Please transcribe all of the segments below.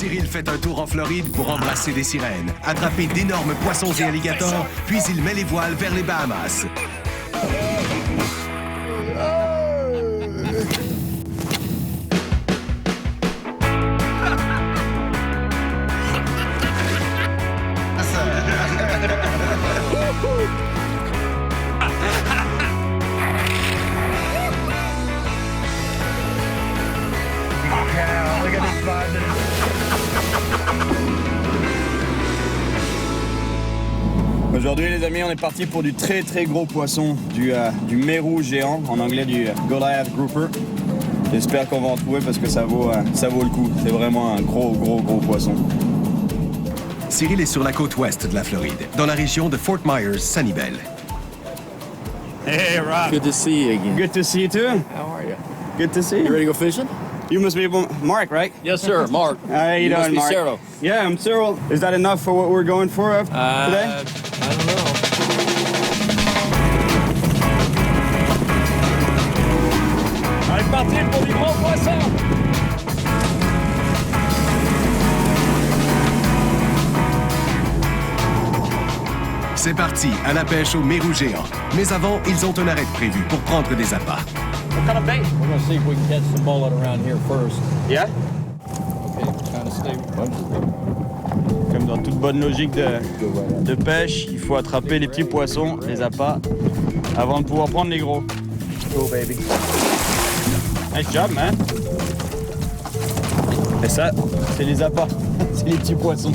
Cyril fait un tour en Floride pour embrasser des sirènes, attraper d'énormes poissons et alligators, puis il met les voiles vers les Bahamas. Aujourd'hui les amis, on est parti pour du très gros poisson, du mérou géant, en anglais du Goliath Grouper. J'espère qu'on va en trouver parce que ça vaut le coup. C'est vraiment un gros poisson. Cyril est sur la côte ouest de la Floride, dans la région de Fort Myers, Sanibel. Hey Rob. Good to see you again. Good to see you too. How are you? Good to see you. You ready to go fishing? You must be Mark, right? Yes, sir. Mark. How you doing, must be Mark? Cyril. Yeah, I'm Cyril. Is that enough for what we're going for today? I don't know. On est parti pour du gros poisson. C'est parti, à la pêche au mérou géant. Mais avant, ils ont un arrêt prévu pour prendre des appâts. What kind of bait? We're going to see if we can catch some mullet around here first. Yeah? Okay, trying to stay. Comme dans toute bonne logique de pêche, il faut attraper les petits poissons, les appâts, avant de pouvoir prendre les gros. Go, baby. Nice job, man. Et ça, c'est les appâts, c'est les petits poissons.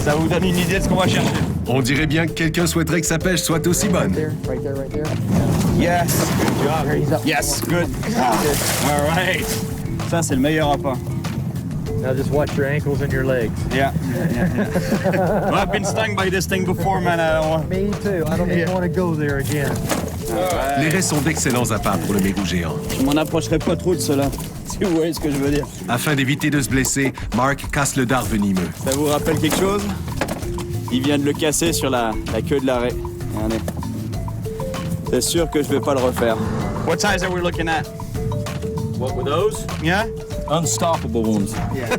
Ça vous donne une idée de ce qu'on va chercher. On dirait bien que quelqu'un souhaiterait que sa pêche soit aussi bonne. Right there. Yes, good job. There, he's up. Yes, good. All right. Ça, c'est le meilleur appât. Now just watch your ankles and your legs. Yeah. Well, I've been stung by this thing before, man. I don't want... Me too. I don't even want to go there again. Les restes sont d'excellents appâts pour le mérou géant. Je m'en approcherai pas trop de cela, si vous voyez ce que je veux dire. Afin d'éviter de se blesser, Mark casse le dard venimeux. Ça vous rappelle quelque chose? Il vient de le casser sur la queue de l'arrêt. Regardez. C'est sûr que je vais pas le refaire. What size are we looking at? What were those? Yeah? Unstoppable ones. Yeah.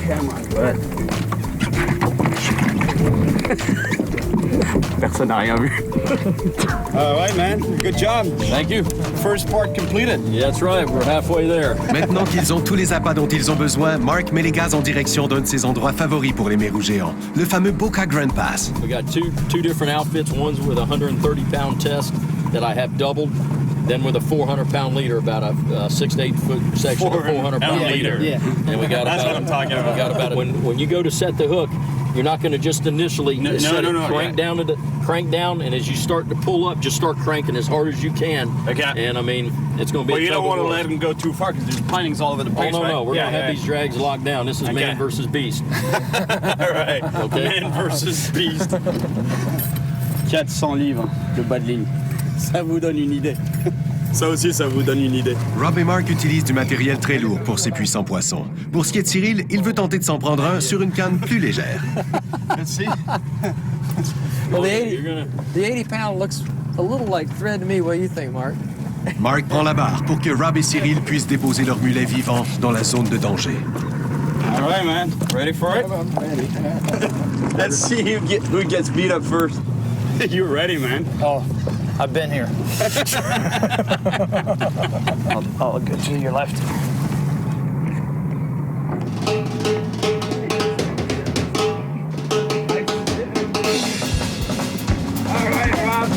Come on, bud. Personne n'a rien vu. All right, man. Good job. Thank you. First part completed. Yeah, that's right. We're halfway there. Maintenant qu'ils ont tous les appâts dont ils ont besoin, Mark met les gaz en direction d'un de ses endroits favoris pour les mérous géants, le fameux Boca Grande Pass. We got two different outfits. One's with a 130-pound test that I have doubled. Then with a 400-pound leader, about a 6 to 8 foot section of 400-pound leader. Yeah. And we got That's about, what I'm talking about. We got about when you go to set the hook, you're not going to just initially set it, crank down, and as you start to pull up, just start cranking as hard as you can. Okay. And I mean, it's going to be. Well, a you don't tug of want to war. let them go too far because there's planings all over the Oh place, no, right? no, we're gonna have these drags locked down. This is Okay. man versus beast. All right. Okay. Man versus beast. 400 livres de bas de ligne. Ça vous donne une idée. Ça aussi, ça vous donne une idée. Rob et Mark utilisent du matériel très lourd pour ces puissants poissons. Pour ce qui est de Cyril, il veut tenter de s'en prendre un sur une canne plus légère. Let's see. Well, You're the 80-pound looks a little like thread to me. What do you think, Mark? Mark prend la barre pour que Rob et Cyril puissent déposer leur mulet vivant dans la zone de danger. All right, man. Ready for it? I'm ready. Let's see who gets beat up first. You're ready, man. Oh, I've been here. I'll go to your left. All right, Rob.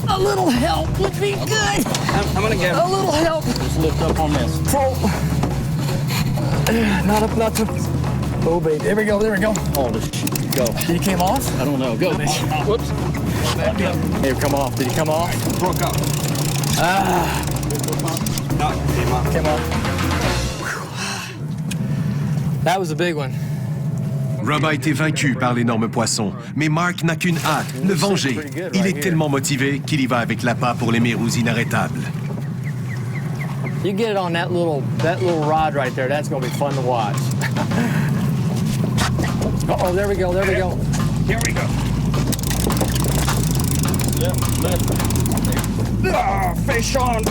A little help would be good. I'm gonna get A little help. Just lift up on this. Oh. Not up, not up. Oh, baby. There we go. Oh, this shit. Go. Did he came off? I don't know. Go. Whoops. Hey, come off. Did he come off? Broke up. No, came up. Came off. That was a big one. Rob a été vaincu par l'énorme poisson, mais Mark n'a qu'une hâte, le venger. Il est tellement motivé qu'il y va avec l'appât pour les mérous inarrêtables. You get it on that little rod right there. That's gonna be fun to watch. Oh, there we go. Here we go. Ah, fish on!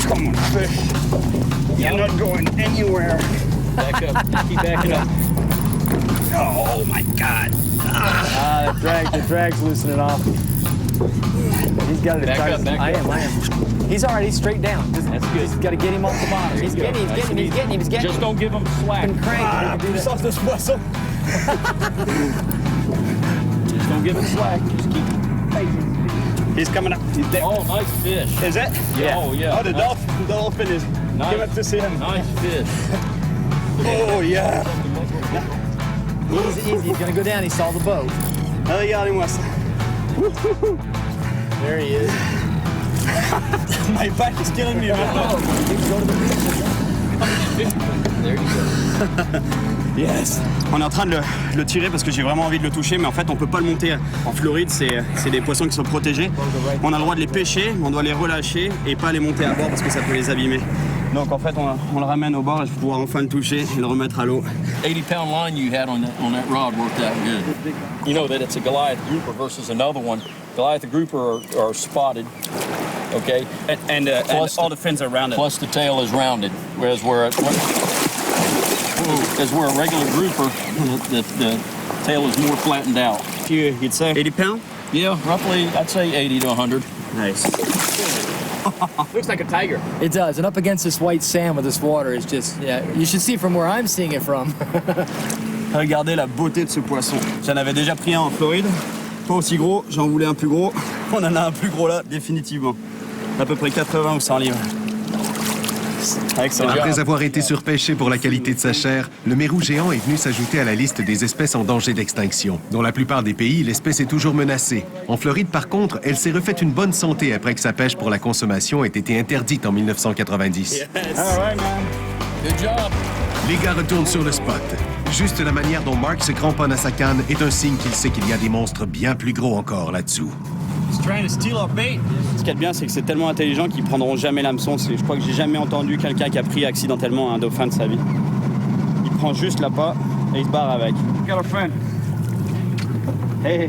Come on, fish. You're not going anywhere. Back up. Keep backing up. Oh my God. The drag's loosening off. He's got it. Back up, back I up. am. He's already straight down. That's good. Just got to get him off the bottom. He's getting him. Just don't give him slack. And crank. Plus sens de ce poisson. Just don't give him slack. Just keep. He's coming up. He's there. Oh, nice fish. Is it? Yeah. Oh, yeah. Oh, the dolphin. The dolphin is. Nice. Give it to see him. Nice fish. Oh, yeah. Easy. He's going to go down. He saw the boat. Regardez-moi ça. There he is. My back is killing me, man. There you go. Yes. On est en train de le tirer parce que j'ai vraiment envie de le toucher, mais en fait on peut pas le monter. En Floride, c'est des poissons qui sont protégés. On a le droit de les pêcher, mais on doit les relâcher et pas les monter à bord parce que ça peut les abîmer. Donc en fait on le ramène au bord et je vais pouvoir enfin le toucher et le remettre à l'eau. 80-pound line you had on that rod worked out good. You know that it's a Goliath grouper versus another one. Goliath grouper are spotted, okay? And all the fins are rounded. Plus the tail is rounded, whereas where a regular grouper, the tail is more flattened out. You'd say 80 pounds? Yeah, roughly, I'd say 80 to 100. Nice. Looks like a tiger. It does. And up against this white sand with this water, it's just, yeah. You should see from where I'm seeing it from. Regardez la beauté de ce poisson. J'en avais déjà pris un en Floride. Pas aussi gros, j'en voulais un plus gros. On en a un plus gros là, définitivement. À peu près 80 ou 100 livres. Excellent. Après avoir été surpêché pour la qualité de sa chair, le mérou géant est venu s'ajouter à la liste des espèces en danger d'extinction. Dans la plupart des pays, l'espèce est toujours menacée. En Floride, par contre, elle s'est refaite une bonne santé après que sa pêche pour la consommation ait été interdite en 1990. Yes. All right, man. Good job. Les gars retournent sur le spot. Juste la manière dont Mark se cramponne à sa canne est un signe qu'il sait qu'il y a des monstres bien plus gros encore là-dessous. He's trying to steal our bait. Ce qu'il y a de bien, c'est que c'est tellement intelligent qu'ils prendront jamais l'hameçon. Je crois que j'ai jamais entendu quelqu'un qui a pris accidentellement un dauphin de sa vie. Il prend juste l'appât et il se barre avec. Got our friend. Hey.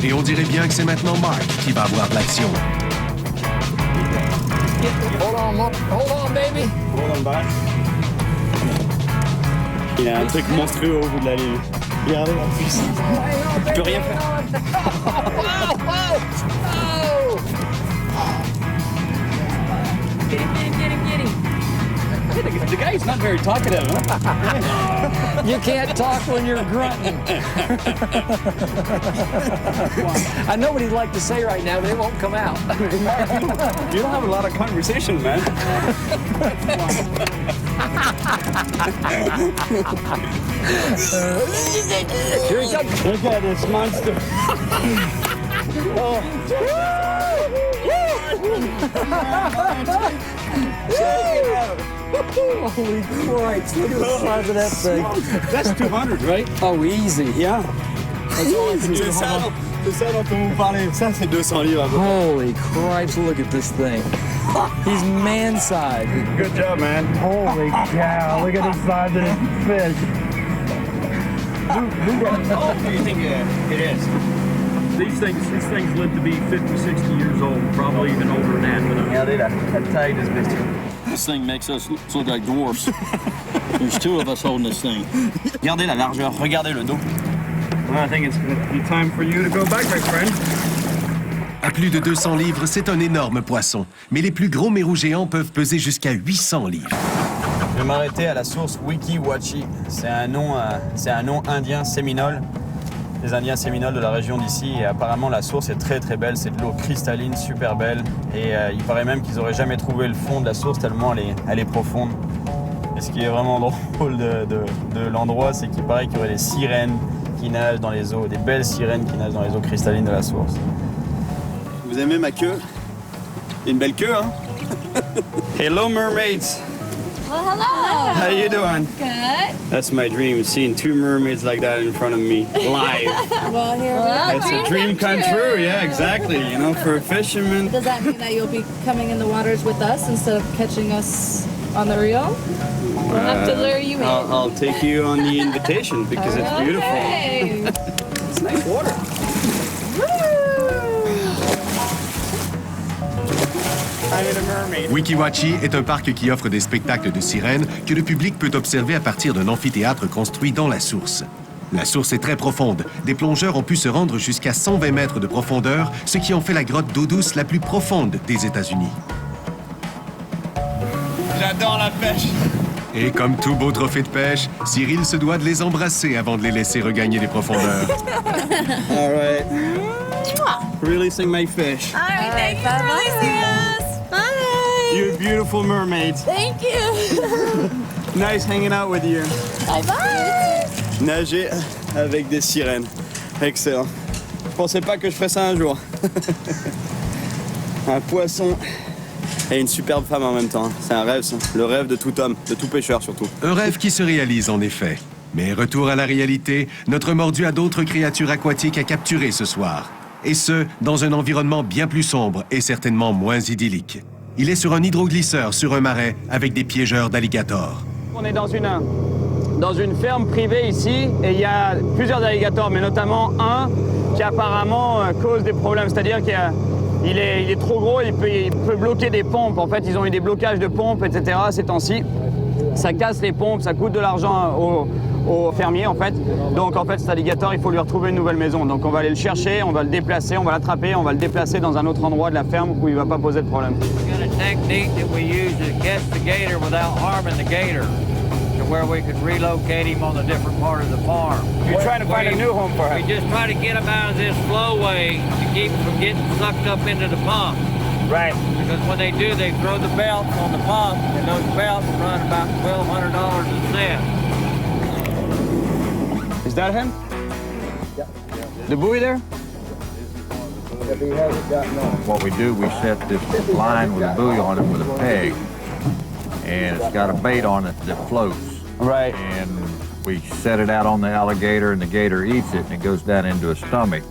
Et on dirait bien que c'est maintenant Mark qui va avoir l'action. Hold on, baby. Hold on back. Il a un truc monstrueux au bout de la ligne. Regardez la puissance. Il peut rien faire. Get him. The guy's not very talkative, huh? You can't talk when you're grunting. I know what he'd like to say right now, but it won't come out. You don't have a lot of conversation, man. Here he comes. Look at this monster. Holy Christ, look at the size of that thing. That's 200, right? Oh, easy. Yeah. That's all I can do. C'est ça dont on vous parlait. Ça, c'est 200 livres à peu près. Holy Christ, look at this thing. He's man-sized. Good job, man. Holy cow, look at the size of this fish. How old do you think it is? These things live to be 50, 60 years old, probably even older than that. Regardez la taille de ce bestiau. This thing makes us look like dwarfs. There's two of us holding this thing. Regardez la largeur, regardez le dos. Well, I think it's going to be time for you to go back, my friend. À plus de 200 livres, c'est un énorme poisson. Mais les plus gros mérous géants peuvent peser jusqu'à 800 livres. Je vais m'arrêter à la source Wiki-Wachi. C'est un nom indien séminole. Les Indiens séminoles de la région d'ici. Et apparemment, la source est très très belle. C'est de l'eau cristalline, super belle. Et il paraît même qu'ils n'auraient jamais trouvé le fond de la source tellement elle est profonde. Et ce qui est vraiment drôle de l'endroit, c'est qu'il paraît qu'il y aurait des sirènes qui nagent dans les eaux, des belles sirènes qui nagent dans les eaux cristallines de la source. Vous aimez ma queue? Une belle queue, hein? Hello, mermaids! Well, hello. How you doing? Good. That's my dream, seeing 2 mermaids like that in front of me, live. Well, here we are. It's a dream come true, yeah, exactly. You know, for a fisherman. Does that mean that you'll be coming in the waters with us instead of catching us on the reel? We'll have to lure you in. I'll take you on the invitation because it's beautiful. Okay. It's nice water. Weeki Wachee est un parc qui offre des spectacles de sirènes que le public peut observer à partir d'un amphithéâtre construit dans la source. La source est très profonde. Des plongeurs ont pu se rendre jusqu'à 120 mètres de profondeur, ce qui en fait la grotte d'eau douce la plus profonde des États-Unis. J'adore la pêche. Et comme tout beau trophée de pêche, Cyril se doit de les embrasser avant de les laisser regagner les profondeurs. All right. Releasing my fish. All right, thank you for releasing us. Bye. You beautiful mermaids. Thank you. Nice hanging out with you. Bye-bye. Nager avec des sirènes. Excellent. Je pensais pas que je ferais ça un jour. Un poisson et une superbe femme en même temps. C'est un rêve, ça. Le rêve de tout homme, de tout pêcheur surtout. Un rêve qui se réalise en effet. Mais retour à la réalité, notre mordu a d'autres créatures aquatiques à capturer ce soir. Et ce, dans un environnement bien plus sombre et certainement moins idyllique. Il est sur un hydroglisseur sur un marais avec des piégeurs d'alligators. On est dans une ferme privée ici et il y a plusieurs alligators, mais notamment un qui apparemment cause des problèmes. C'est-à-dire qu'il est trop gros, il peut bloquer des pompes. En fait, ils ont eu des blocages de pompes, etc. ces temps-ci. Ça casse les pompes, ça coûte de l'argent aux fermiers, en fait. Donc, en fait, cet alligator, il faut lui retrouver une nouvelle maison. Donc, on va aller le chercher, on va le déplacer, on va l'attraper, on va le déplacer dans un autre endroit de la ferme où il ne va pas poser de problème. We've got a technique that we use to catch the gator without harming the gator, to where we could relocate him on a different part of the farm. You're trying to find a new home for We him. just try to get him out of this flowway to keep him from getting sucked up into the pump. Right. Because when they do, they throw the belts on the pump, and those belts run about $1,200 a set. Is that him? The buoy there? What we do, we set this line with a buoy on it with a peg, and it's got a bait on it that floats. Right. And we set it out on the alligator, and the gator eats it, and it goes down into his stomach.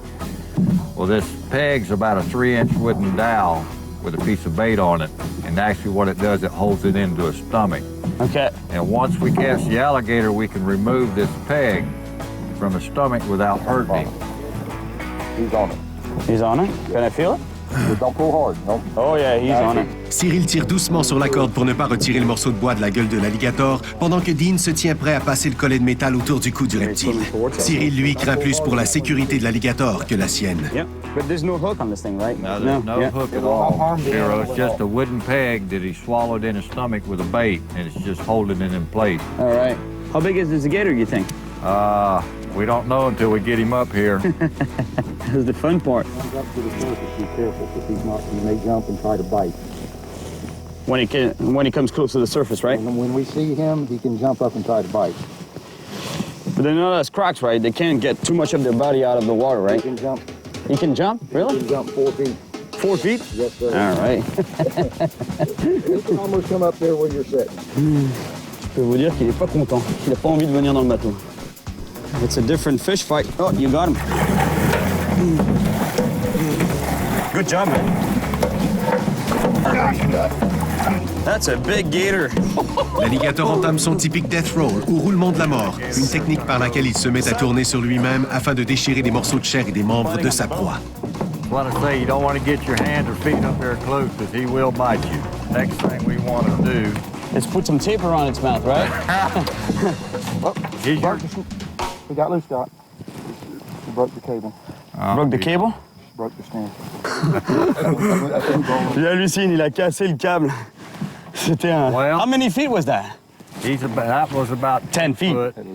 Well, this peg's about a 3-inch wooden dowel with a piece of bait on it, and actually what it does, it holds it into his stomach. Okay. And once we catch the alligator, we can remove this peg from his stomach without hurting him. He's on it. He's on it? Can I feel it? Don't pull hard. No. Oh yeah, he's on it. Cyril tire doucement sur la corde pour ne pas retirer le morceau de bois de la gueule de l'alligator, pendant que Dean se tient prêt à passer le collet de métal autour du cou du reptile. Cyril, lui, craint plus pour la sécurité de l'alligator que la sienne. Yeah, but there's no hook on this thing, right? No, there's no yeah. hook at all. Zero. It's just a wooden peg that he swallowed in his stomach with a bait, and it's just holding it in place. All right. How big is this gator, you think? We don't know until we get him up here. That's the fun part. Comes up to the surface, be careful, because he may jump and try to bite. When he comes close to the surface, right? And when we see him, he can jump up and try to bite. But they're not as crocs, right? They can't get too much of their body out of the water, right? He can jump. He can jump? Really? He can jump 4 feet. 4 feet? Yes, sir. All right. He can almost come up there where you're sitting. Je peux vous dire qu'il est pas content. Il n'a pas envie de venir dans le bateau. It's a different fish fight. Oh, you got him. Good job, man. That's a big gator. L'alligator entame son typique death roll, ou roulement de la mort, une technique par laquelle il se met à tourner sur lui-même afin de déchirer des morceaux de chair et des membres de sa proie. I want to say you don't want to get your hands or feet up there close because he will bite you. Next thing we want to do Let's put some tape around its mouth, right? is your... He got loose, Scott. He broke the cable. Broke the cable? Broke the stand. Il hallucine, il a cassé le câble. C'était un... Well- How many feet was that? That was about 10 feet. foot. At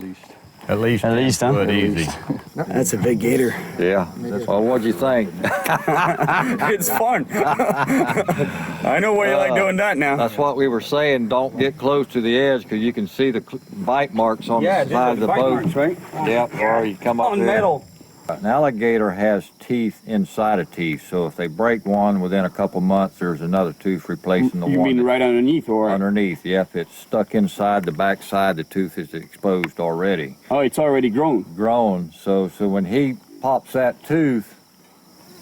least. At least 10 huh? foot easy. That's a big gator. Yeah. Well, what'd you think? It's fun. I know why you like doing that now. That's what we were saying. Don't get close to the edge because you can see the bite marks on the side of the boat. right? Yep. Or you come up On there. metal. An alligator has teeth inside of teeth, so if they break one within a couple months, there's another tooth replacing the one. You mean right underneath, or? Underneath, yeah. If it's stuck inside the back side, the tooth is exposed already. Oh, it's already grown. Grown, so when he pops that tooth,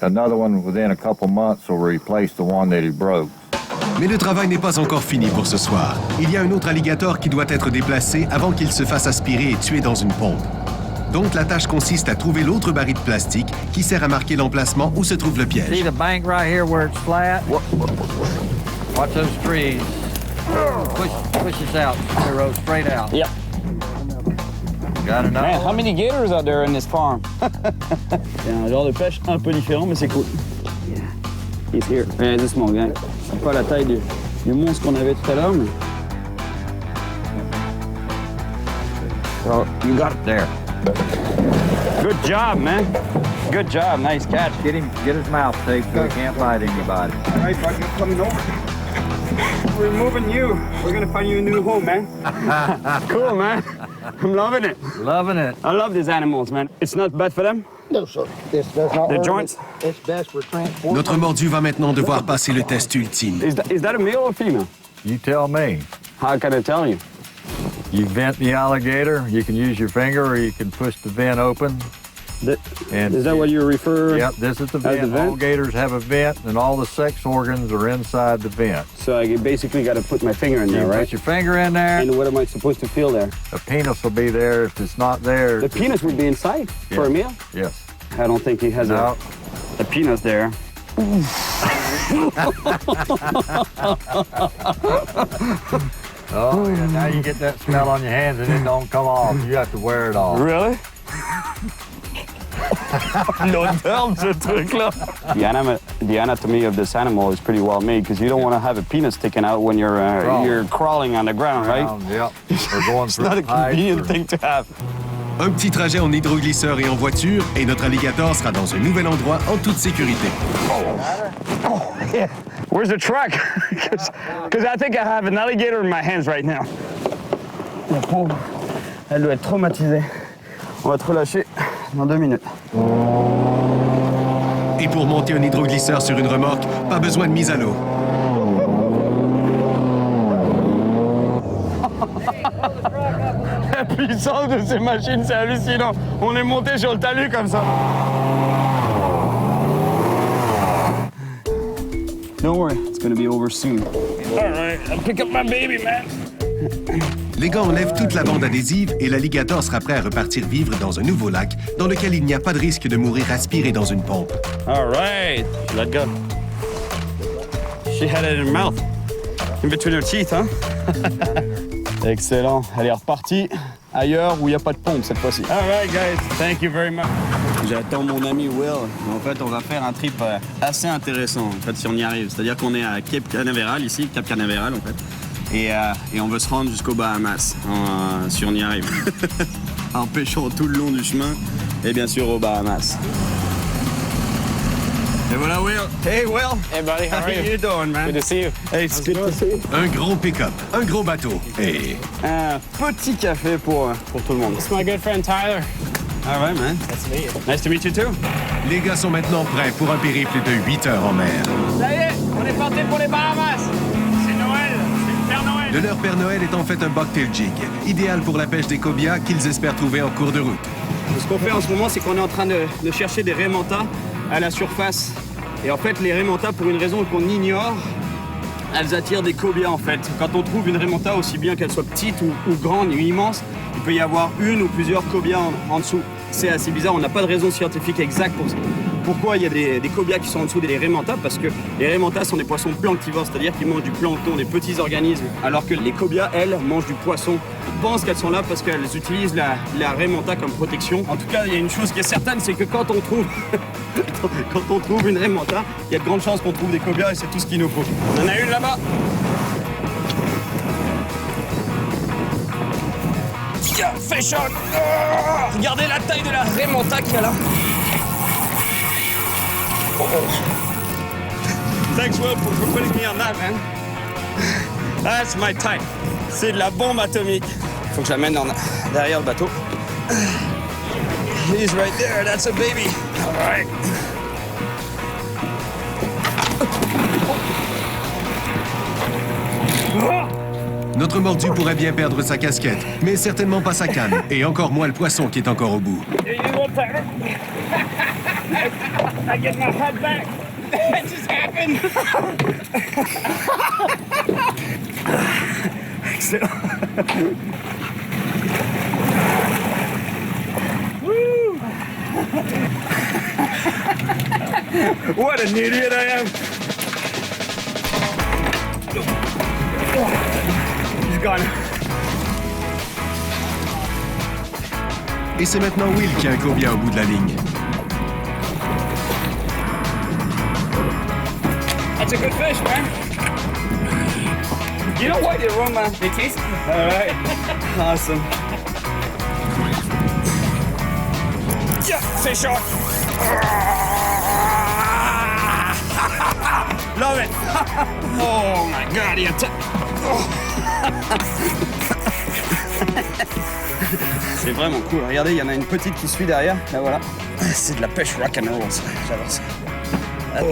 another one within a couple months will replace the one that he broke. Mais le travail n'est pas encore fini pour ce soir. Il y a un autre alligator qui doit être déplacé avant qu'il se fasse aspirer et tuer dans une pompe. Donc la tâche consiste à trouver l'autre baril de plastique qui sert à marquer l'emplacement où se trouve le piège. See the bank right here where it's flat? Watch those trees. Push this out. The road straight out. Yep. Got enough? Man, how many gators are there in this farm? C'est un genre de pêche un peu différent, mais c'est cool. Yeah. He's here. Ouais, doucement, gars. C'est pas la taille du monstre qu'on avait tout à l'heure, mais... Well, you got it there. Good job, man. Good job. Nice catch. Get his mouth taped so he can't bite anybody. All right, bud, you're coming over. We're moving you. We're gonna find you a new home, man. Cool, man. I'm loving it. Loving it. I love these animals, man. It's not bad for them? No, sir. This does not The hurt. joints? It's best for transport. Notre mordu va maintenant devoir passer le test ultime. Is that a male or female? You tell me. How can I tell you? You vent the alligator, you can use your finger or you can push the vent open. Is that what you refer? Yep, this is the as the vent. vent? All gators have a vent and all the sex organs are inside the vent. So I basically got to put my finger in there, You right? put your finger in there, And what am I supposed to feel there? a penis will be there. If it's not there... The penis would be inside for a male? Yes. I don't think he has No. a penis there. Oh, yeah, now you get that smell on your hands and it don't come off. You have to wear it off. Really? L'odeur de ce truc-là. The anatomy of this animal is pretty well made because you don't want to have a penis sticking out when you're crawling on the ground, right? Yep. Or going It's not a convenient thing to have. Un petit trajet en hydroglisseur et en voiture, et notre alligator sera dans un nouvel endroit en toute sécurité. Oh, yeah. Where's the truck? Because I think I have an alligator in my hands right now. La pauvre, elle doit être traumatisée. On va te relâcher dans 2 minutes. Et pour monter un hydroglisseur sur une remorque, pas besoin de mise à l'eau. La puissance de ces machines, c'est hallucinant. On est monté sur le talus comme ça. Don't worry, it's gonna be over soon. All right, I'll pick up my baby, man. Les gars enlèvent toute la bande adhésive et l'alligator sera prêt à repartir vivre dans un nouveau lac dans lequel il n'y a pas de risque de mourir aspiré dans une pompe. All right, let go. She had it in her mouth, in between her teeth, hein? Excellent. Elle est repartie ailleurs où il n'y a pas de pompe cette fois-ci. All right, guys. Thank you very much. J'attends mon ami Will. En fait, on va faire un trip assez intéressant, en fait, si on y arrive. C'est-à-dire qu'on est à Cape Canaveral, ici, Cap Canaveral, en fait. Et on veut se rendre jusqu'aux Bahamas, si on y arrive. En pêchant tout le long du chemin, et bien sûr aux Bahamas. Et voilà Will. Hey Will. Hey buddy, how are you? How you doing, man? Good to see you. Hey, it's good to see you. Un gros pick-up, un gros bateau et... Un petit café pour tout le monde. It's my good friend Tyler. All right, man. Nice to meet you. Nice to meet you too. Les gars sont maintenant prêts pour un périple de 8 heures en mer. Ça y est, on est parti pour les Bahamas. C'est Noël, c'est le Père Noël. Le leur Père Noël est en fait un bucktail jig, idéal pour la pêche des cobias qu'ils espèrent trouver en cours de route. Ce qu'on fait en ce moment, c'est qu'on est en train de chercher des raimentas à la surface. Et en fait, les raimentas, pour une raison qu'on ignore, elles attirent des cobias en fait. Quand on trouve une raimenta, aussi bien qu'elle soit petite ou grande ou immense, il peut y avoir une ou plusieurs cobias en dessous. C'est assez bizarre, on n'a pas de raison scientifique exacte pour ça. Pourquoi il y a des cobias qui sont en dessous des raimentas? Parce que les raimentas sont des poissons planctivores, c'est-à-dire qu'ils mangent du plancton, des petits organismes, alors que les cobias, elles, mangent du poisson. On pense qu'elles sont là parce qu'elles utilisent la raimenta comme protection. En tout cas, il y a une chose qui est certaine, c'est que quand on trouve, quand on trouve une raimenta, il y a de grandes chances qu'on trouve des cobias et c'est tout ce qu'il nous faut. On en a une là-bas. Fish on! Oh, regardez la taille de la raimenta qu'il y a là. Oh. Thanks Will for putting me on that, man. That's my type. C'est de la bombe atomique. Faut que je l'amène derrière le bateau. He's right there. That's a baby. All right. Notre mordu pourrait bien perdre sa casquette, mais certainement pas sa canne, et encore moins le poisson qui est encore au bout. I get my head back. It just happened. Excellent. Woo! What an idiot I am. He's gone. Et c'est maintenant Will qui a un cobia au bout de la ligne. That's a good fish, man. You know why they run, man? They taste good. All right. Awesome. Yeah, fish on. Love it. Oh my God, he C'est vraiment cool. Regardez, il y en a une petite qui suit derrière. Là, voilà. C'est de la pêche rock and roll, ça. J'adore ça. Oh.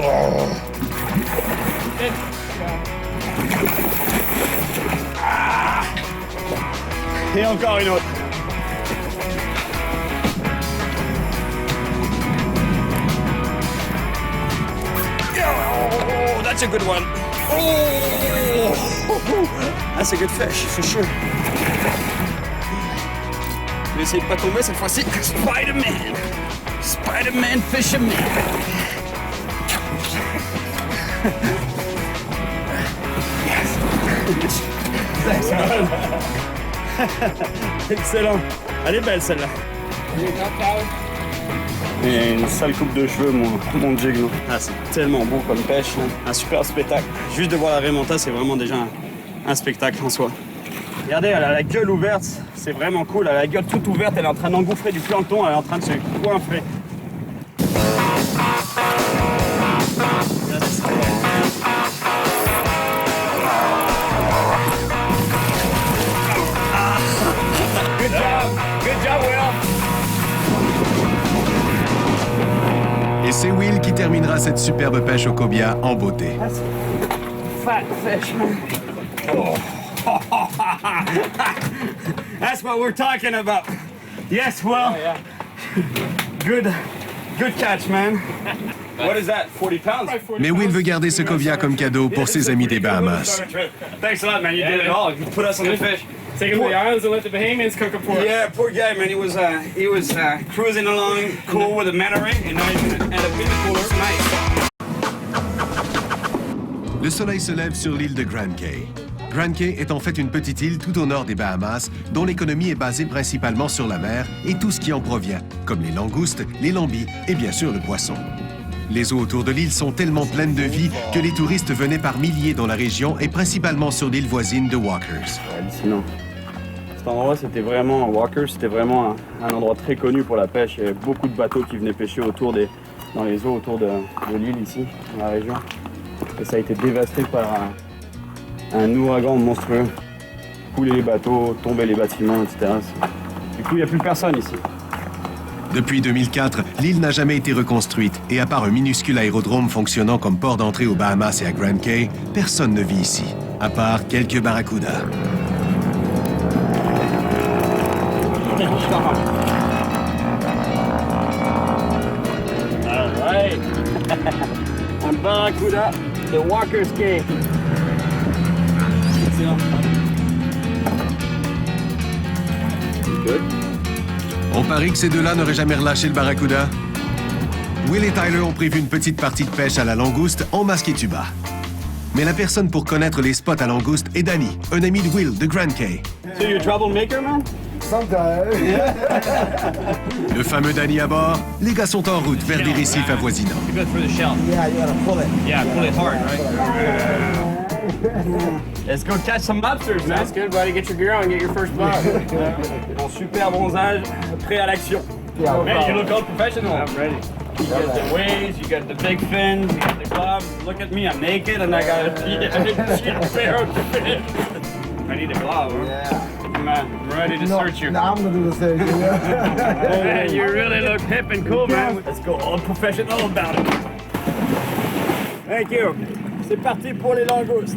Et encore une autre. Oh, that's a good one. Oh, that's a good fish, for sure. Je vais essayer de pas tomber cette fois-ci. Spider-Man. Spider-Man Fisherman. Excellent. Elle est belle celle-là. Et une sale coupe de cheveux, mon jiggle. Ah, c'est tellement beau comme pêche. Hein. Un super spectacle. Juste de voir la Raymanta, c'est vraiment déjà un spectacle en soi. Regardez, elle a la gueule ouverte. C'est vraiment cool. Elle a la gueule toute ouverte. Elle est en train d'engouffrer du plancton. Elle est en train de se coinfrer. Good job. Good job, Will. Et c'est Will qui terminera cette superbe pêche au cobia en beauté. That's fat fish, man. Oh. That's what we're talking about. Yes, Will. Oh, yeah. Good catch, man. What is that? 40 pounds? Mais Will veut garder ce cobia comme cadeau pour ses amis des Bahamas. Thanks a lot, man. You did it all. You put us on the fish. Take him to the islands and let the Bahamians cook them for us. Yeah, poor guy, man. He was cruising along, cool with a manta ray, and now he's gonna end up in the cooler tonight. Le soleil se lève sur l'île de Grand Cay. Grand Cay est en fait une petite île tout au nord des Bahamas, dont l'économie est basée principalement sur la mer et tout ce qui en provient, comme les langoustes, les lambis et bien sûr le poisson. Les eaux autour de l'île sont tellement pleines de vie que les touristes venaient par milliers dans la région et principalement sur l'île voisine de Walkers. Hallucinant. Cet endroit, c'était vraiment, Walkers, c'était vraiment un endroit très connu pour la pêche. Il y avait beaucoup de bateaux qui venaient pêcher dans les eaux autour de l'île ici, dans la région. Et ça a été dévasté par un ouragan monstrueux. Couler les bateaux, tomber les bâtiments, etc. Du coup, il n'y a plus personne ici. Depuis 2004, l'île n'a jamais été reconstruite et à part un minuscule aérodrome fonctionnant comme port d'entrée aux Bahamas et à Grand Cay, personne ne vit ici, à part quelques barracudas. All right. Un barracuda de Walker's Cay. Excellent. Good. On parie que ces deux-là n'auraient jamais relâché le barracuda. Will et Tyler ont prévu une petite partie de pêche à la langouste en masque et tuba. Mais la personne pour connaître les spots à langouste est Danny, un ami de Will de Grand Cay. So you're a troublemaker, man? Sometimes. Le fameux Danny à bord, les gars sont en route vers des récifs avoisinants. You go through the shell. Yeah, you gotta pull it. Yeah, pull it hard, right? Let's go catch some lobsters, man. That's good, buddy. Get your gear on and get your first bite. Mon super bronzage, prêt à l'action. Yeah, Man, you look all professional. I'm ready. You got the waves, you got the big fins, you got the gloves. Look at me, I'm naked and I got a big pair of fish. I need a glove, huh? Yeah. man. I'm ready to search you. No, I'm gonna do the same thing. Man, you really look hip and cool, man. Let's go all professional about it. Thank you. C'est parti pour les langoustes.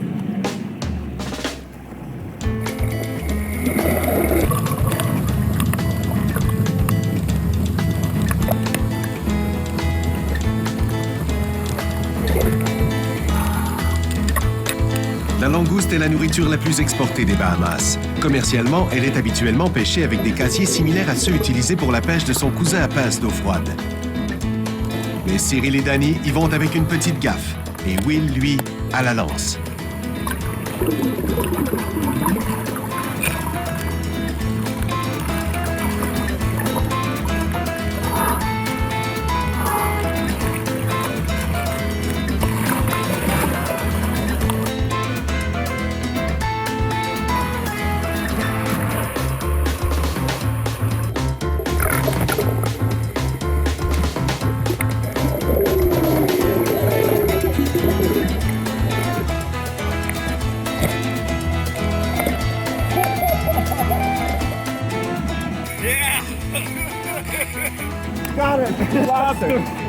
La langouste est la nourriture la plus exportée des Bahamas. Commercialement, elle est habituellement pêchée avec des casiers similaires à ceux utilisés pour la pêche de son cousin à pince d'eau froide. Mais Cyril et Danny y vont avec une petite gaffe. Et Will, lui, à la lance.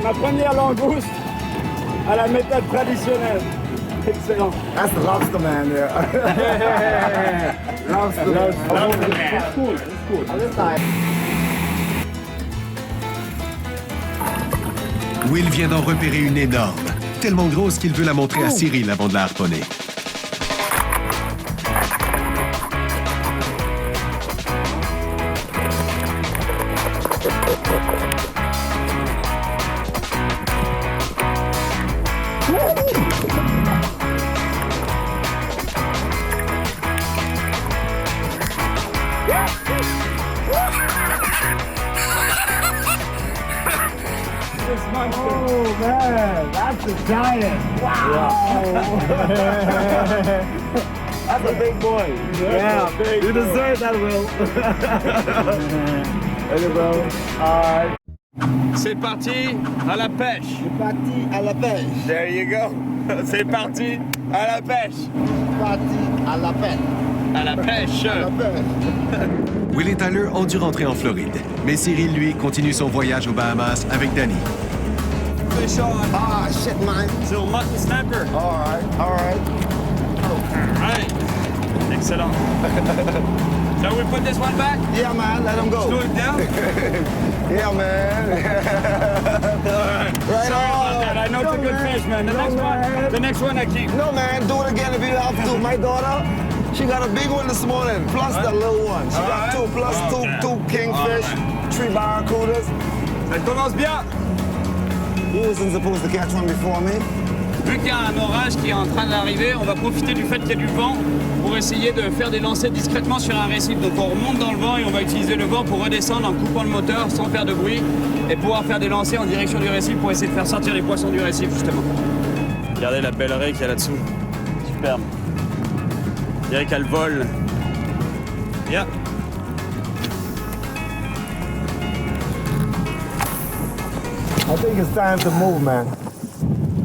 Ma première langouste à la méthode traditionnelle. Excellent. That's the lobster man there. Lobster man. That's cool. This side. Will vient d'en repérer une énorme, tellement grosse qu'il veut la montrer à Cyril avant de la harponner. Oh man, that's a giant. Wow. That's a big boy. Yeah, big you deserve that, Will. There you go. All right. C'est parti à la pêche. C'est parti à la pêche. There you go. C'est parti à la pêche. Parti à la pêche. À la pêche. À la pêche. Will et Tyler ont dû rentrer en Floride, mais Cyril, lui, continue son voyage aux Bahamas avec Danny. Fish on. Ah, shit, man. Sur mutton snapper. All right, all right. Right. Excellent. Shall we put this one back? Yeah, man, let him go. Slow it down. Yeah, man. Right Sorry on. about that. I know it's a good fish, man. The next one I keep. No, man, do it again if you have to. My daughter, she got a big one this morning, plus the little one. She got two, plus two kingfish, 3 barracudas. Ça commence bien. He wasn't supposed to catch one before me. Vu qu'il y a un orage qui est en train d'arriver, on va profiter du fait qu'il y a du vent pour essayer de faire des lancers discrètement sur un récif. Donc on remonte dans le vent et on va utiliser le vent pour redescendre en coupant le moteur sans faire de bruit et pouvoir faire des lancers en direction du récif pour essayer de faire sortir les poissons du récif justement. Regardez la belle raie qu'il y a là-dessous. Superbe. Je dirais qu'elle vole. Yeah. I think it's time to move, man.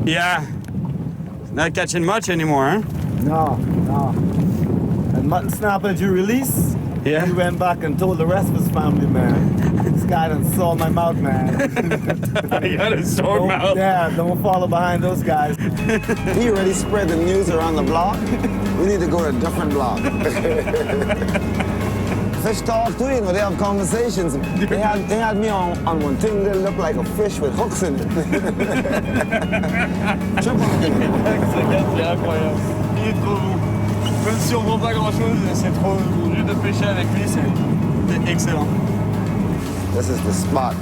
Yeah. Not catching much anymore, huh? No. And mutton snapper, did you release? Yeah. He went back and told the rest of his family, man. This guy done saw my mouth, man. You got a sore mouth. Yeah, don't follow behind those guys. He already spread the news around the block. We need to go to a different block. Fish talk too, you know, they have conversations. They had me on one thing that looked like a fish with hooks in it. C'est incroyable. Il est trop bon. Même si on voit pas grand chose, c'est trop juste de pêcher avec lui, c'est excellent. This is the spot.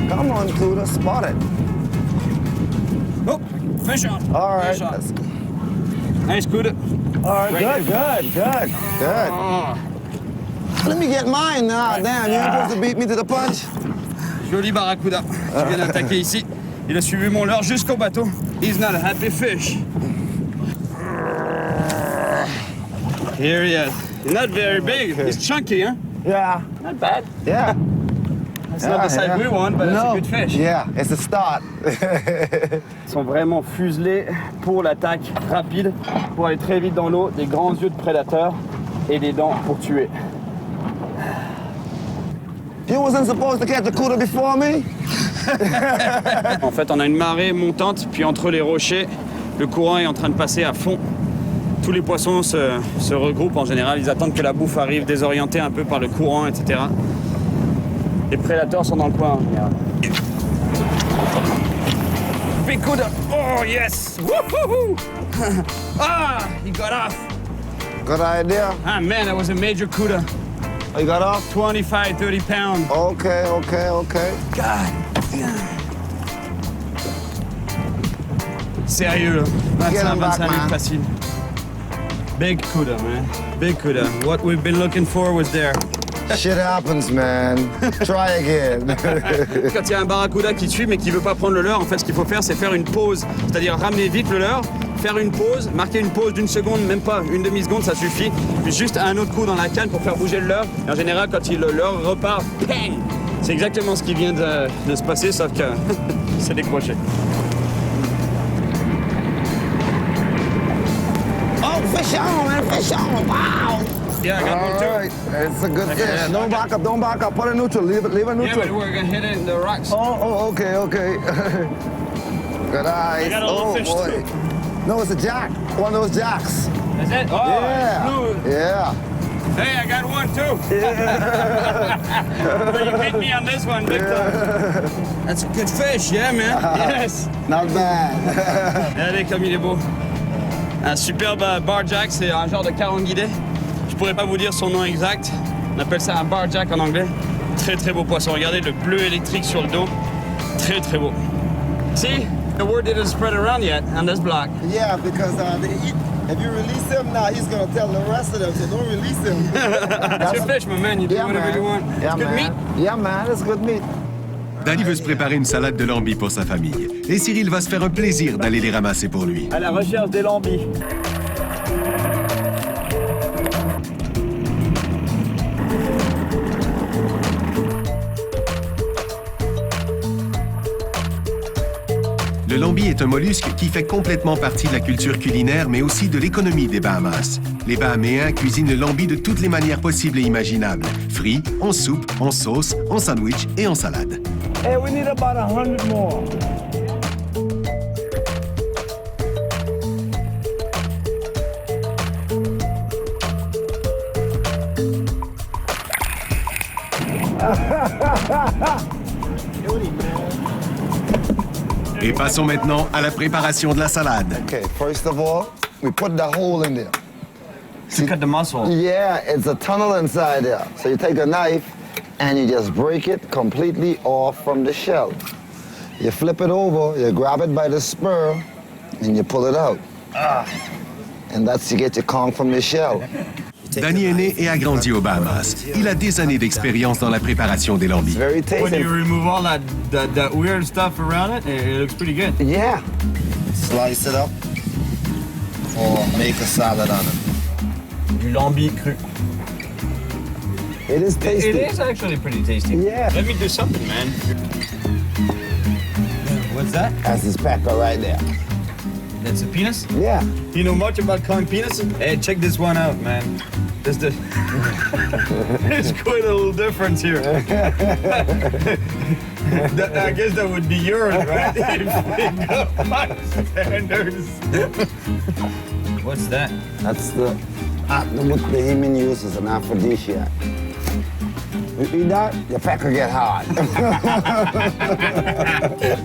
Come on, Cuda, spot it. Oh, fish on. All right. Fish on. Nice, Cuda. All right, good. Let me get mine now. Damn, you ain't supposed to beat me to the punch. Joli barracuda qui vient d'attaquer ici. Il a suivi mon leurre jusqu'au bateau. He's not a happy fish. Here he is. He's not very big. He's chunky, huh? Yeah. Not bad. Yeah. It's not the size we want, but it's a good fish. Yeah, it's a start. Ils sont vraiment fuselés pour l'attaque rapide, pour aller très vite dans l'eau, des grands yeux de prédateurs et des dents pour tuer. You wasn't supposed to catch a cuda before me? En fait, on a une marée montante, puis entre les rochers, le courant est en train de passer à fond. Tous les poissons se regroupent en général, ils attendent que la bouffe arrive, désorientés un peu par le courant, etc. Les prédateurs sont dans le coin. Big cuda! Oh yes! Woohoo! Ah, he got off. Good idea. Ah man, that was a major cuda. Oh, you got off? 25, 30 pounds. Okay. God. Sérieux là. Get him back, 25 man. facile. Big cuda, man. Big cuda. What we've been looking for was there. Shit happens, man. Try again. Quand il y a un barracuda qui tue mais qui veut pas prendre le leurre, en fait, ce qu'il faut faire, c'est faire une pause. C'est-à-dire ramener vite le leurre, faire une pause, marquer une pause d'une seconde, même pas une demi-seconde, ça suffit. Puis juste un autre coup dans la canne pour faire bouger le leurre. Et en général, quand le leurre repart, bang! C'est exactement ce qui vient de se passer, sauf que c'est décroché. Oh, fish on, man. Fish on. Wow. Yeah, I got one too. All right. It's a good fish. Don't back up. Put it neutral. Leave it Yeah, neutral. but we're gonna hit it in the rocks. Oh, okay. Good eyes. I got a little fish boy. too. No, it's a jack. One of those jacks. Is it? Oh, Yeah. smooth. Yeah. Hey, I got one too. But you beat me on this one, big time. That's a good fish, yeah, man. Yes. Not bad. Regardez comme il est beau. Un superbe barjack, c'est un genre de caranguillet. Je pourrais pas vous dire son nom exact. On appelle ça un barjack en anglais. Très très beau poisson. Regardez le bleu électrique sur le dos. Très très beau. See, the word didn't spread around yet on this block. Yeah, because if you release him now, he's gonna tell the rest of them. So don't release him. It's good fish, my man. You do whatever you want. Yeah, It's good man. meat. Yeah, man. It's good meat. Danny veut se préparer une salade de lambis pour sa famille. Et Cyril va se faire un plaisir d'aller les ramasser pour lui. À la recherche des lambis. Le lambi est un mollusque qui fait complètement partie de la culture culinaire, mais aussi de l'économie des Bahamas. Les Bahaméens cuisinent le lambi de toutes les manières possibles et imaginables. Frit, en soupe, en sauce, en sandwich et en salade. Hey, we need about 100 more. Et passons maintenant à la préparation de la salade. Okay, first of all, we put the hole in there. To cut the muscle. Yeah, it's a tunnel inside there. So you take a knife and you just break it completely off from the shell. You flip it over, you grab it by the spur, and you pull it out. And that's you get your conch from the shell. Danny est né et a grandi aux Bahamas. Il a des années d'expérience dans la préparation des lambis. Very When tasty. you remove all that weird stuff around it, it looks pretty good. Yeah. Slice it up or make a salad on it. Du lambi cru. It is tasty. It is actually pretty tasty. Yeah. Let me do something, man. What's that? That's his pecker right there. That's a penis? Yeah. You know much about cutting penises? Hey, check this one out, man. There's it's quite a little difference here. I guess that would be yours, right? If we go by standards. What's that? That's what the human uses an aphrodisiac. You eat that, your pecker get hard.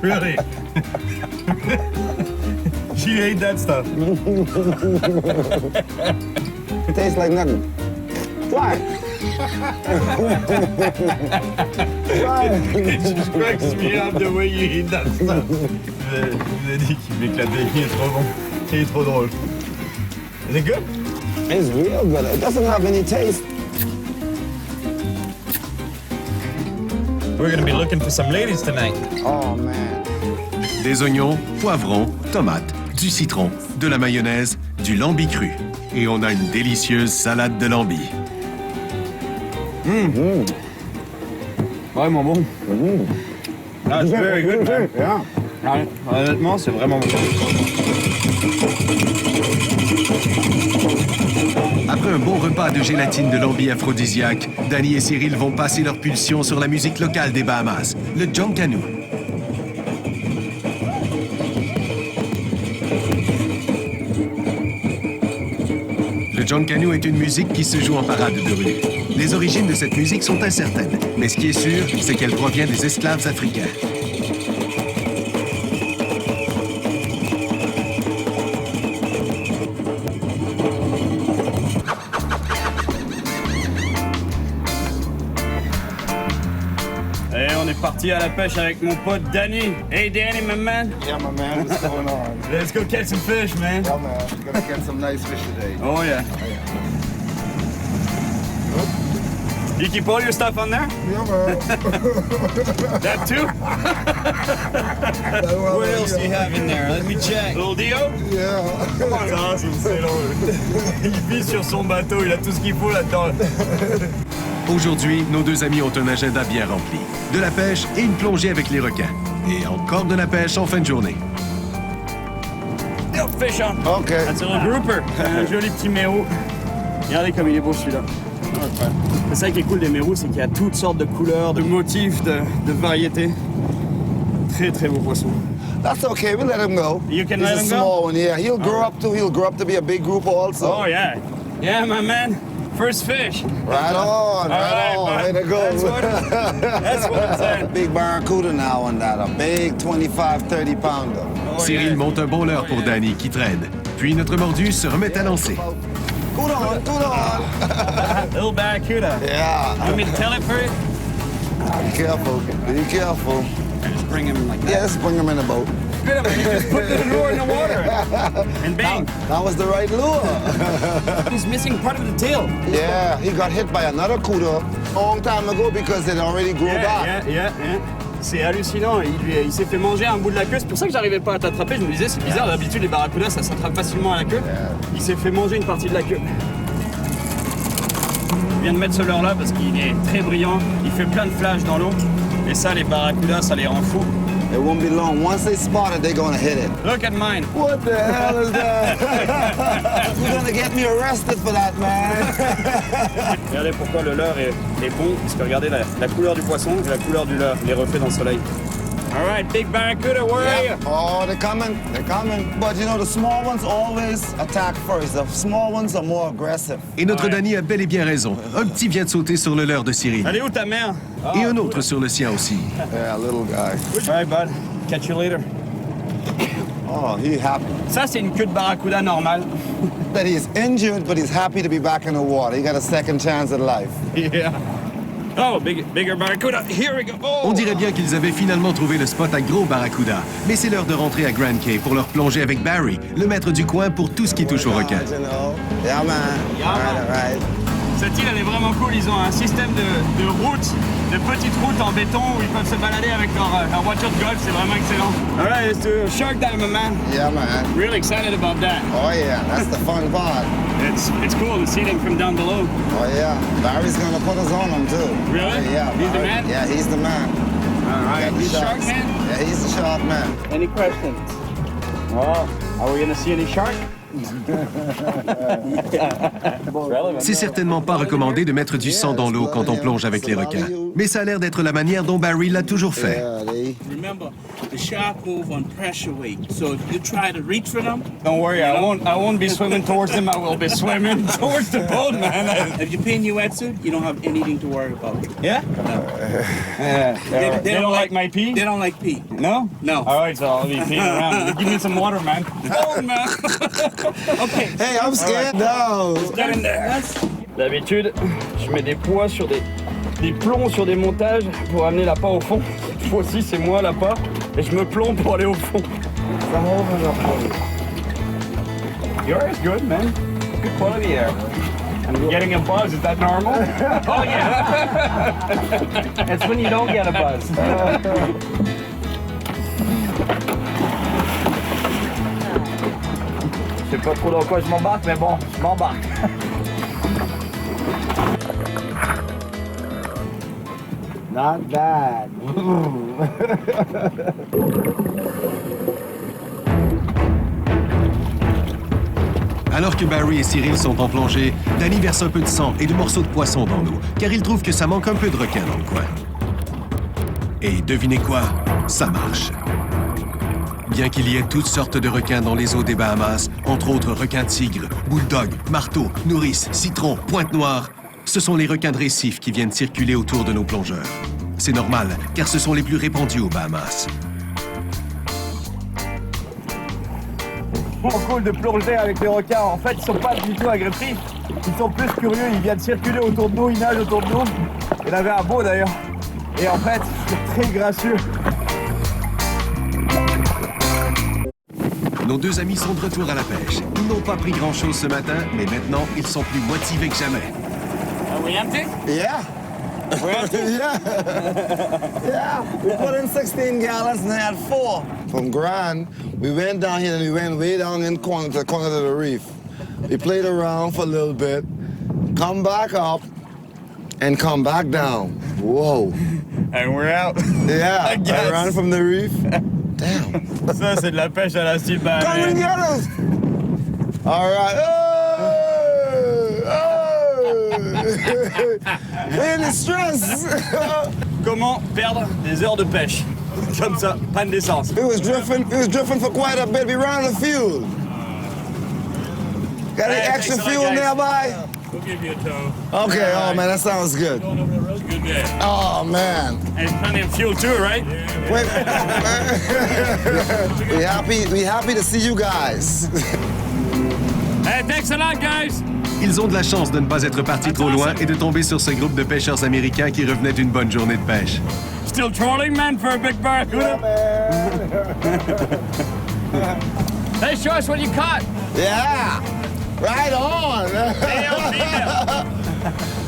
Really? She ate that stuff. It tastes like nothing. Try it. Try it. It just cracks me up the way you eat that stuff. Je vous ai dit qu'il m'éclatait, il est trop bon. Il est trop drôle. Is it good? It's real good. It doesn't have any taste. We're gonna be looking for some ladies tonight. Oh, man. Des oignons, poivrons, tomates, du citron, de la mayonnaise, du lambi cru. Et on a une délicieuse salade de lambi. Vraiment bon. Ah, it's very good, man. Yeah. Ouais, honnêtement, c'est vraiment bon. Après un bon repas de gélatine de lambi aphrodisiaque, Danny et Cyril vont passer leur pulsion sur la musique locale des Bahamas, le Joncanu. Le Joncanu est une musique qui se joue en parade de rue. Les origines de cette musique sont incertaines, mais ce qui est sûr, c'est qu'elle provient des esclaves africains. Et on est parti à la pêche avec mon pote Danny. Hey Danny, my man. Yeah, my man, what's going on? Let's go catch some fish, man. Yeah, man, gonna get some nice fish today. Oh yeah. You keep all your stuff on there? Yeah, man. That too? What else do you have in there? Let me check. Little Dio? Yeah. C'est awesome, c'est drôle. Il vit sur son bateau, il a tout ce qu'il faut là-dedans. Aujourd'hui, nos deux amis ont un agenda bien rempli. De la pêche et une plongée avec les requins. Et encore de la pêche en fin de journée. Little fish on. OK. C'est un grouper. Un joli petit mérou. Regardez comme il est beau celui-là. C'est ça qui est cool des mérous, c'est qu'il y a toutes sortes de couleurs, de motifs, de variétés. Très très beau poisson. That's okay, we let him go. You can He's let a him go? small one, yeah. He'll grow up to be a big grouper also. Oh yeah. Yeah, my man. First fish. Right on, right on. Way to go. That's what I'm saying. Big barracuda now on that, a big 25, 30 pounder. Cyril monte un bon leurre pour Danny qui traîne. Puis notre mordu se remet à lancer. Good on. Little barracuda. Yeah. Want me to tell it for you? Be careful, be careful. Just bring him like that. Yeah, let's bring him in the boat. Good, I mean, you just put the lure in the water. And bang. That was the right lure. He's missing part of the tail. Yeah, he got hit by another cuda a long time ago because it already grew back. Yeah. C'est hallucinant, il s'est fait manger un bout de la queue, c'est pour ça que j'arrivais pas à t'attraper, je me disais c'est bizarre, d'habitude les barracudas ça s'attrape facilement à la queue. Il s'est fait manger une partie de la queue. Je viens de mettre ce leurre là parce qu'il est très brillant, il fait plein de flashs dans l'eau, et ça les barracudas ça les rend fous. It won't be long. Once they spot it, they're gonna hit it. Look at mine. What the hell is that? You're gonna get me arrested for that, man. Regardez pourquoi le leurre est bon, parce que regardez la couleur du poisson et la couleur du leurre, les reflets dans le soleil. All right, big barracuda, where are you? Oh, they're coming. But you know, the small ones always attack first. The small ones are more aggressive. Et notre Danny a bel et bien raison. Un petit vient de sauter sur le leurre de Cyril. Elle est où ta mère? Et un autre sur le sien aussi. Yeah, little guy. All right, bud. Catch you later. Oh, he's happy. Ça, c'est une queue de barracuda normale. That he's injured, but he's happy to be back in the water. He got a second chance at life. Yeah. Oh, bigger barracuda. Here we go. Oh. On dirait bien qu'ils avaient finalement trouvé le spot à gros barracuda. Mais c'est l'heure de rentrer à Grand Cay pour leur plonger avec Barry, le maître du coin pour tout ce qui touche au requin. You know? Yeah, man. All right. Cette île, elle est vraiment cool. Ils ont un système de routes, de petites routes en béton où ils peuvent se balader avec leur voiture de golf. C'est vraiment excellent. All right, let's do shark dive, man. Yeah, man. Really excited about that. Oh, yeah. That's the fun part. It's cool to see them from down below. Oh, yeah. Barry's going to put us on them, too. Really? Yeah. He's the Barry. man? Yeah, he's the man. All right. Got the He's shark sharks. man? Yeah, he's the shark man. Any questions? Oh, are we going to see any shark? C'est certainement pas recommandé de mettre du sang dans l'eau quand on plonge avec les requins. Mais ça a l'air d'être la manière dont Barry l'a toujours fait. Yeah, they... Remember, the shark move on pressure weight. So if you try to reach for them, Don't worry, I won't be swimming towards them. I will be swimming towards the boat, man. if you pay in your wetsuit, you don't have anything to worry about. Yeah? They don't like my pee? They don't like pee. No? No. All right, so I'll be peeing around. Give me some water, man. Oh, man. Okay. Hey, I'm scared. No. Get in there. D'habitude, je mets des poids sur des plombs sur des montages pour amener l'appât au fond. Cette fois-ci, c'est moi l'appât et je me plombe pour aller au fond. Your air is good, man. Good quality air. I'm getting a buzz. Is that normal? Oh, yeah. It's when you don't get a buzz. Je sais pas trop dans quoi je m'embarque, mais bon, je m'embarque. Not bad. Alors que Barry et Cyril sont en plongée, Danny verse un peu de sang et de morceaux de poisson dans l'eau, car il trouve que ça manque un peu de requin dans le coin. Et devinez quoi? Ça marche. Bien qu'il y ait toutes sortes de requins dans les eaux des Bahamas, entre autres requins-tigres, bulldog, marteaux, nourrices, citrons, pointe-noire, ce sont les requins de récif qui viennent circuler autour de nos plongeurs. C'est normal, car ce sont les plus répandus aux Bahamas. C'est cool de plonger avec les requins. En fait, ils sont pas du tout agressifs. Ils sont plus curieux. Ils viennent circuler autour de nous, ils nagent autour de nous. Il y en avait un beau d'ailleurs. Et en fait, c'est très gracieux. Nos deux amis sont de retour à la pêche. Ils n'ont pas pris grand-chose ce matin, mais maintenant, ils sont plus motivés que jamais. Are we empty? Yeah. Yeah. Yeah. We put in 16 gallons and they had 4. From Grand, we went down here and we went way down in corner to the corner of the reef. We played around for a little bit, come back up, and come back down. Whoa. And we're out. Yeah. I ran from the reef. Damn. Ça, c'est de la pêche à la style Come and get us. All right. In stress. Comment perdre des heures de pêche? Comme ça, panne d'essence. It was drifting for quite a bit. We ran out of fuel. Got any extra fuel nearby? We'll give you a tow. Okay, oh man, that sounds good. Good day. Oh man. And plenty of fuel too, right? Wait. we happy to see you guys. Hey, thanks a lot, guys. Ils ont de la chance de ne pas être partis trop loin et de tomber sur ce groupe de pêcheurs américains qui revenaient d'une bonne journée de pêche. Still trolling, man, for a big barracuda? Hey, show us what you caught. Yeah. Right on.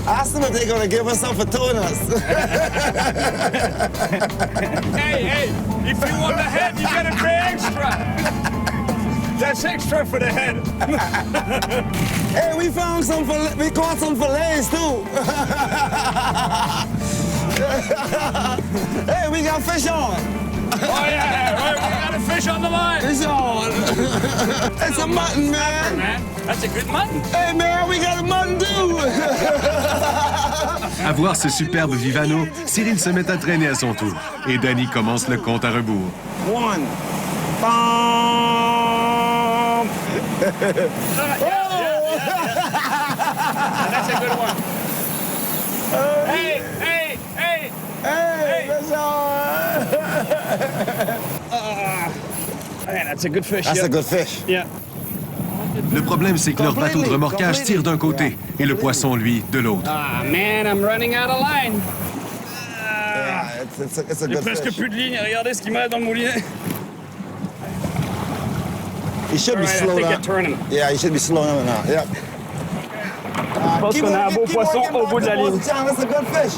Ask them if they're gonna give us some for towing us. Hey, if you want the head, you gotta pay extra. That's extra for the head. Hey, we caught some fillets too. Hey, we got fish on. Oh yeah, right, we got a fish on the line. Fish on. It's a mutton, man. That's a good mutton. Hey man, we got a mutton too. À voir ce superbe Vivano, Cyril se met à traîner à son tour et Danny commence le compte à rebours. 1. Bam. That's a good one. Hey, fish on. Man, that's a good fish. That's a good fish. Yeah. Le problème, c'est que leur bateau de remorquage tire d'un côté et le poisson, lui, de l'autre. Ah, man, I'm running out of line. Yeah, it's a J'ai good presque fish. plus de ligne. Regardez ce qu'il me reste dans le moulinet. He should be Alright, I slow think down. you're turning him. Yeah, he should be slowing him down. Yep. Je pense qu'on a un beau poisson au bout de la ligne. That's a good fish.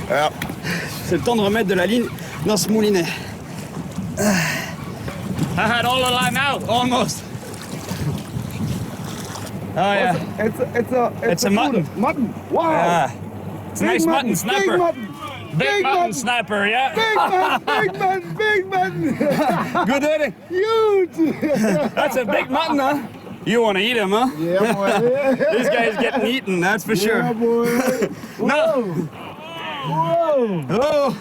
Yep. C'est le temps de remettre de la ligne dans ce moulinet. I had all the line out, almost. Oh yeah. It's a mutton. Mutton. Wow. Yeah. It's a nice mutton snapper. Big mutton. Big mutton snapper, yeah. Big mutton. Good eating. Huge. That's a big mutton, huh? You want to eat him, huh? Yeah, boy. This guy's getting eaten, that's for sure. Yeah, boy. No. Whoa. Oh.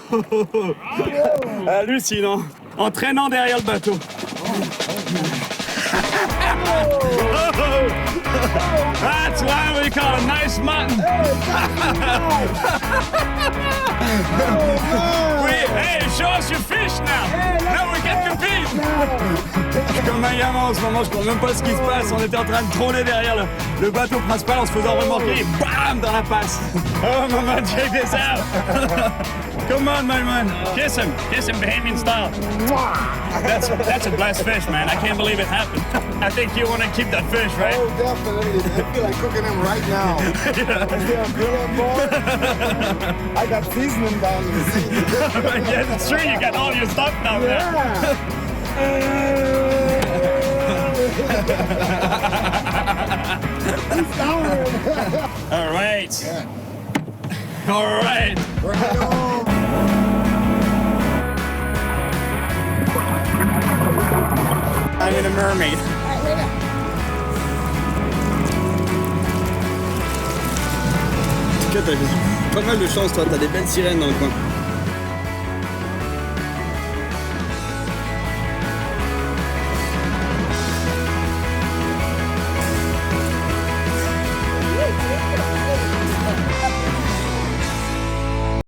Hallucinant. En traînant derrière le bateau. That's why we call it a nice mutton. Hey, show us your fish now. Now we can compete. Je suis comme un gamin en ce moment, je ne comprends même pas ce qui se passe. On était en train de trôner derrière le bateau principal en se faisant remorquer et bam dans la passe. Oh maman, check this out. Come on, my man. Kiss him Bahamian style. That's a blessed fish, man. I can't believe it happened. I think you want to keep that fish, right? Oh, definitely. I feel like cooking him right now. Is there a grill on board? I got seasoning down in the sea. Yeah, it's true. You got all your stuff down there. All right. All right. I'm in a mermaid. En tout cas, t'as pas mal de chance, toi. T'as des belles sirènes dans le coin.